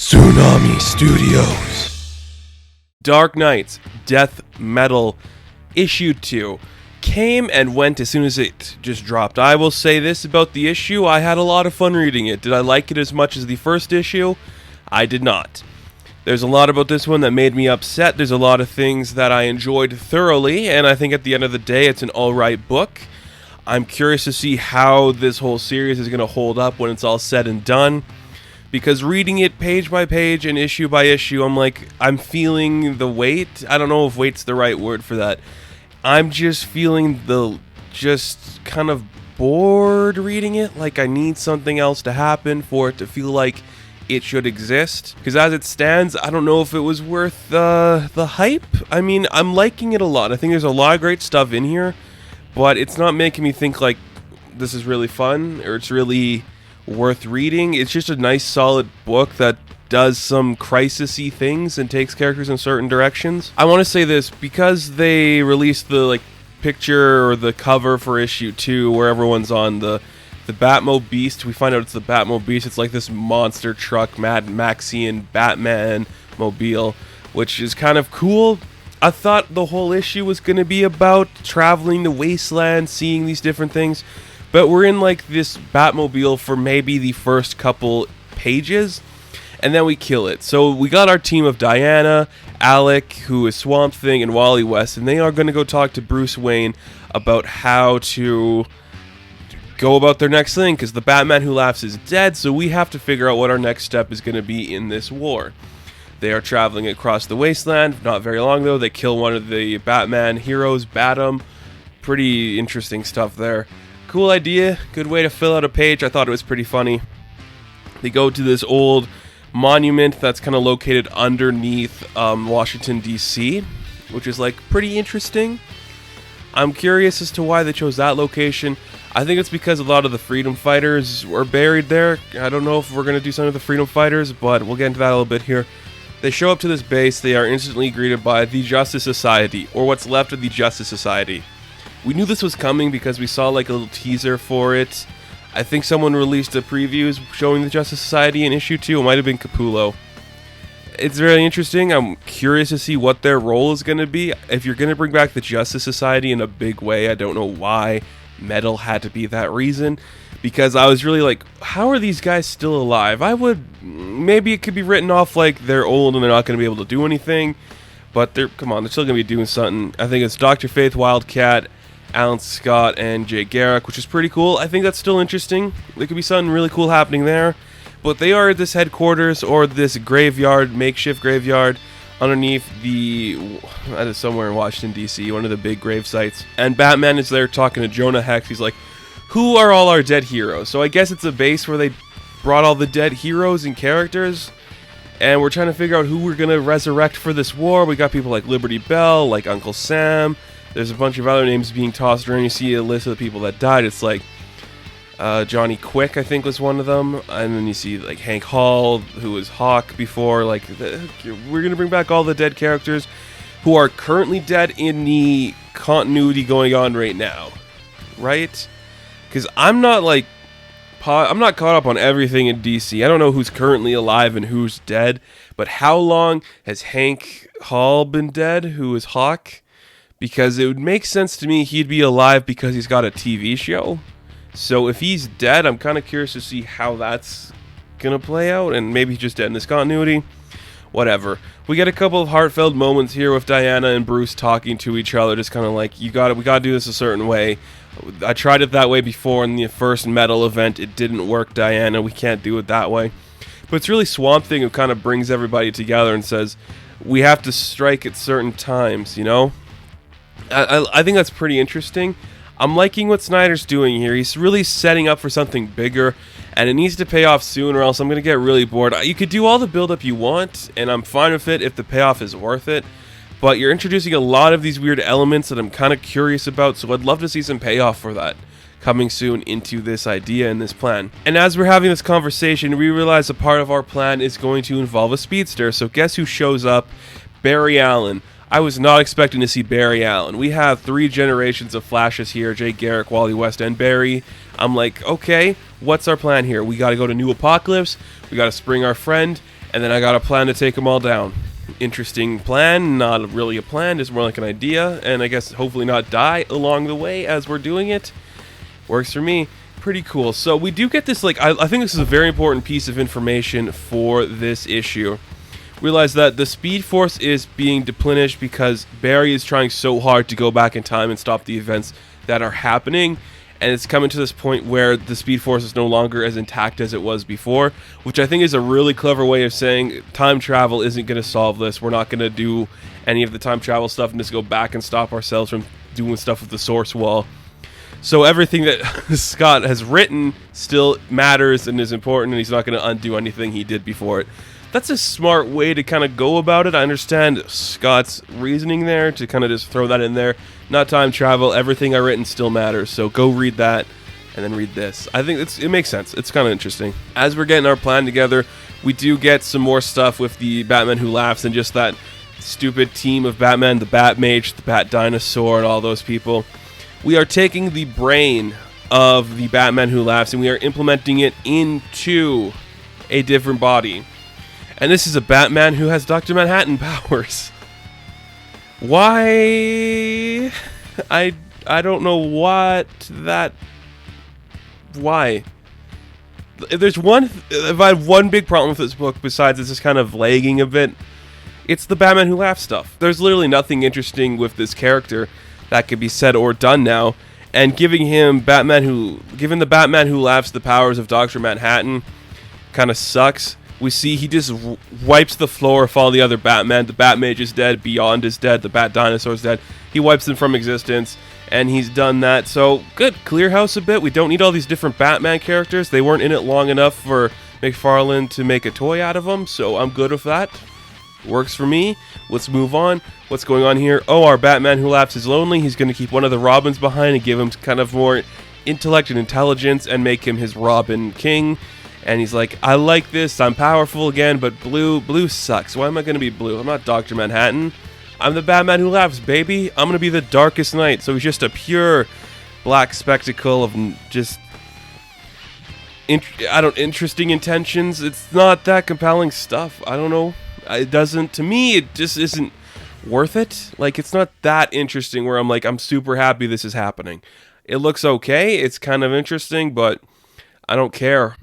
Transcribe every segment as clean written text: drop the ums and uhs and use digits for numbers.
Tsunami Studios. Dark Knights Death Metal Issue 2 came and went as soon as it just dropped. I will say this about the issue, I had a lot of fun reading it. Did I like it as much as the first issue? I did not. There's a lot about this one that made me upset. There's a lot of things that I enjoyed thoroughly, and I think at the end of the day it's an alright book. I'm curious to see how this whole series is going to hold up when it's all said and done. Because reading it page by page and issue by issue, I'm feeling the weight. I don't know if weight's the right word for that. I'm just feeling just kind of bored reading it. Like I need something else to happen for it to feel like it should exist. Because as it stands, I don't know if it was worth the hype. I mean, I'm liking it a lot. I think there's a lot of great stuff in here. But it's not making me think like this is really fun or it's really worth reading. It's just a nice solid book that does some crisis-y things and takes characters in certain directions. I want to say this, because they released the picture or the cover for issue 2 where everyone's on the Batmo Beast. We find out it's the Batmo Beast. It's like this monster truck, Mad Maxian Batman mobile, which is kind of cool. I thought the whole issue was going to be about traveling the wasteland, seeing these different things. But we're in this Batmobile for maybe the first couple pages, and then we kill it. So we got our team of Diana, Alec, who is Swamp Thing, and Wally West, and they are going to go talk to Bruce Wayne about how to go about their next thing, because the Batman Who Laughs is dead, so we have to figure out what our next step is going to be in this war. They are traveling across the wasteland, not very long though. They kill one of the Batman heroes, Batum. Pretty interesting stuff there. Cool idea, good way to fill out a page. I thought it was pretty funny. They go to this old monument that's kind of located underneath Washington, D.C., which is pretty interesting. I'm curious as to why they chose that location. I think it's because a lot of the freedom fighters were buried there. I don't know if we're going to do something with the freedom fighters, but we'll get into that a little bit here. They show up to this base. They are instantly greeted by the Justice Society, or what's left of the Justice Society. We knew this was coming because we saw a little teaser for it. I think someone released a preview showing the Justice Society in issue 2. It might have been Capullo. It's very interesting. I'm curious to see what their role is going to be. If you're going to bring back the Justice Society in a big way, I don't know why metal had to be that reason. Because I was really how are these guys still alive? Maybe it could be written off they're old and they're not going to be able to do anything. But they're still going to be doing something. I think it's Dr. Faith, Wildcat, Alan Scott, and Jay Garrick, which is pretty cool. I think that's still interesting. There could be something really cool happening there. But they are at this headquarters, or this graveyard, makeshift graveyard, underneath that is somewhere in Washington, D.C., one of the big grave sites. And Batman is there talking to Jonah Hex. He's like, who are all our dead heroes? So I guess it's a base where they brought all the dead heroes and characters. And we're trying to figure out who we're going to resurrect for this war. We got people like Liberty Bell, like Uncle Sam. There's a bunch of other names being tossed around. You see a list of the people that died. It's Johnny Quick, I think, was one of them. And then you see Hank Hall, who was Hawk before. We're going to bring back all the dead characters who are currently dead in the continuity going on right now. Right? Because I'm not caught up on everything in DC. I don't know who's currently alive and who's dead. But how long has Hank Hall been dead, who is Hawk? Because it would make sense to me he'd be alive because he's got a TV show. So if he's dead, I'm kind of curious to see how that's going to play out. And maybe he's just dead in this continuity. Whatever. We get a couple of heartfelt moments here with Diana and Bruce talking to each other. Just kind of we got to do this a certain way. I tried it that way before in the first metal event. It didn't work, Diana. We can't do it that way. But it's really Swamp Thing who kind of brings everybody together and says, we have to strike at certain times, you know? I think that's pretty interesting. I'm liking what Snyder's doing here. He's really setting up for something bigger, and it needs to pay off soon or else I'm going to get really bored. You could do all the build-up you want, and I'm fine with it if the payoff is worth it, but you're introducing a lot of these weird elements that I'm kind of curious about, so I'd love to see some payoff for that coming soon into this idea and this plan. And as we're having this conversation, we realize a part of our plan is going to involve a speedster, so guess who shows up? Barry Allen. I was not expecting to see Barry Allen. We have 3 generations of Flashes here, Jay Garrick, Wally West, and Barry. I'm like, okay, what's our plan here? We got to go to New Apokolips, we got to spring our friend, and then I got a plan to take them all down. Interesting plan, not really a plan, just more like an idea, and I guess hopefully not die along the way as we're doing it. Works for me. Pretty cool. So we do get this, like, I think this is a very important piece of information for this issue. Realize that the Speed Force is being depleted because Barry is trying so hard to go back in time and stop the events that are happening, and it's coming to this point where the Speed Force is no longer as intact as it was before, which I think is a really clever way of saying time travel isn't going to solve this. We're not going to do any of the time travel stuff and just go back and stop ourselves from doing stuff with the source wall. So everything that Scott has written still matters and is important, and he's not going to undo anything he did before it. That's a smart way to kind of go about it. I understand Scott's reasoning there to kind of just throw that in there. Not time travel. Everything I've written still matters. So go read that and then read this. I think it makes sense. It's kind of interesting. As we're getting our plan together, we do get some more stuff with the Batman Who Laughs and just that stupid team of Batman, the Batmage, the Bat Dinosaur, and all those people. We are taking the brain of the Batman Who Laughs and we are implementing it into a different body. And this is a Batman who has Dr. Manhattan powers. Why? I don't know what that... Why? If I have one big problem with this book, besides it's just kind of lagging a bit, it's the Batman Who Laughs stuff. There's literally nothing interesting with this character that could be said or done now. And giving the Batman Who Laughs the powers of Dr. Manhattan kind of sucks. We see he just wipes the floor of all the other Batman. The Batmage is dead. Beyond is dead. The Bat Dinosaur is dead. He wipes them from existence, and he's done that. So, good. Clear house a bit. We don't need all these different Batman characters. They weren't in it long enough for McFarlane to make a toy out of them, so I'm good with that. Works for me. Let's move on. What's going on here? Oh, our Batman Who Laughs is lonely. He's going to keep one of the Robins behind and give him kind of more intellect and intelligence and make him his Robin King. And he's like, I like this, I'm powerful again, but blue sucks. Why am I going to be blue? I'm not Dr. Manhattan. I'm the Batman Who Laughs, baby. I'm going to be the Darkest Knight. So he's just a pure black spectacle of just, interesting intentions. It's not that compelling stuff. I don't know. To me, it just isn't worth it. Like, it's not that interesting where I'm like, I'm super happy this is happening. It looks okay. It's kind of interesting, but I don't care.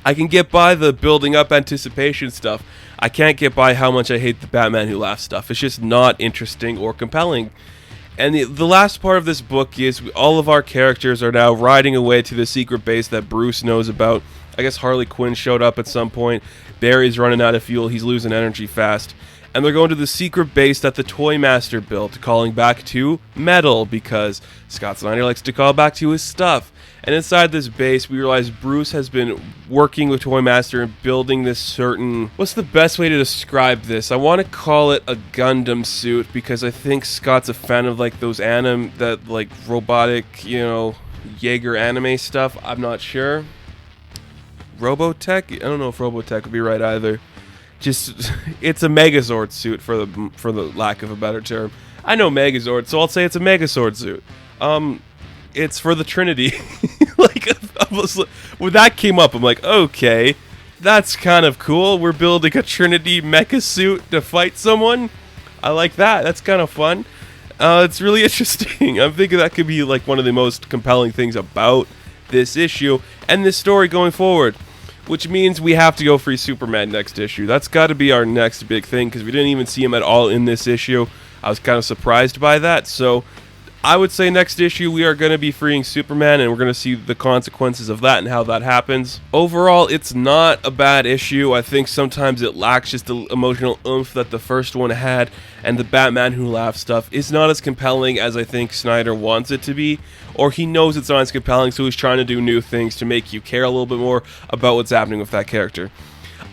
I can get by the building up anticipation stuff. I can't get by how much I hate the Batman Who Laughs stuff. It's just not interesting or compelling. And the last part of this book is all of our characters are now riding away to the secret base that Bruce knows about. I guess Harley Quinn showed up at some point. Barry's running out of fuel. He's losing energy fast. And they're going to the secret base that the Toy Master built, calling back to metal because Scott Snyder likes to call back to his stuff. And inside this base, we realize Bruce has been working with Toy Master and building this certain... What's the best way to describe this? I want to call it a Gundam suit because I think Scott's a fan of like those robotic, Jaeger anime stuff. I'm not sure. Robotech? I don't know if Robotech would be right either. Just, it's a Megazord suit for the lack of a better term. I know Megazord, so I'll say it's a Megazord suit. It's for the Trinity. When that came up, I'm like, okay, that's kind of cool. We're building a Trinity mecha suit to fight someone. I like that. That's kind of fun. It's really interesting. I'm thinking that could be like one of the most compelling things about this issue and this story going forward. Which means we have to go free Superman next issue. That's got to be our next big thing because we didn't even see him at all in this issue. I was kind of surprised by that. So I would say next issue we are going to be freeing Superman and we're going to see the consequences of that and how that happens. Overall, it's not a bad issue. I think sometimes it lacks just the emotional oomph that the first one had, and the Batman Who Laughs stuff is not as compelling as I think Snyder wants it to be, or he knows it's not as compelling, so he's trying to do new things to make you care a little bit more about what's happening with that character.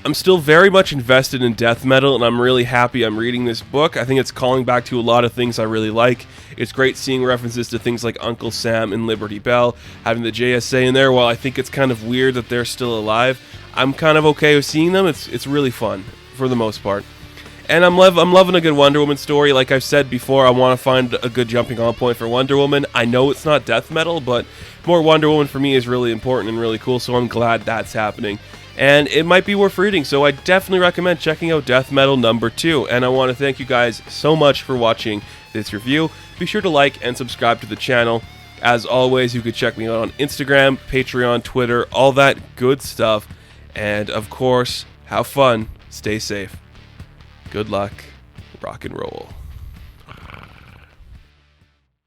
I'm still very much invested in death metal, and I'm really happy I'm reading this book. I think it's calling back to a lot of things I really like. It's great seeing references to things like Uncle Sam and Liberty Bell, having the JSA in there. While I think it's kind of weird that they're still alive, I'm kind of okay with seeing them. It's really fun, for the most part. And I'm loving a good Wonder Woman story. Like I've said before, I want to find a good jumping on point for Wonder Woman. I know it's not death metal, but more Wonder Woman for me is really important and really cool, so I'm glad that's happening. And it might be worth reading, so I definitely recommend checking out Death Metal #2. And I want to thank you guys so much for watching this review. Be sure to like and subscribe to the channel. As always, you can check me out on Instagram, Patreon, Twitter, all that good stuff. And of course, have fun, stay safe. Good luck, rock and roll.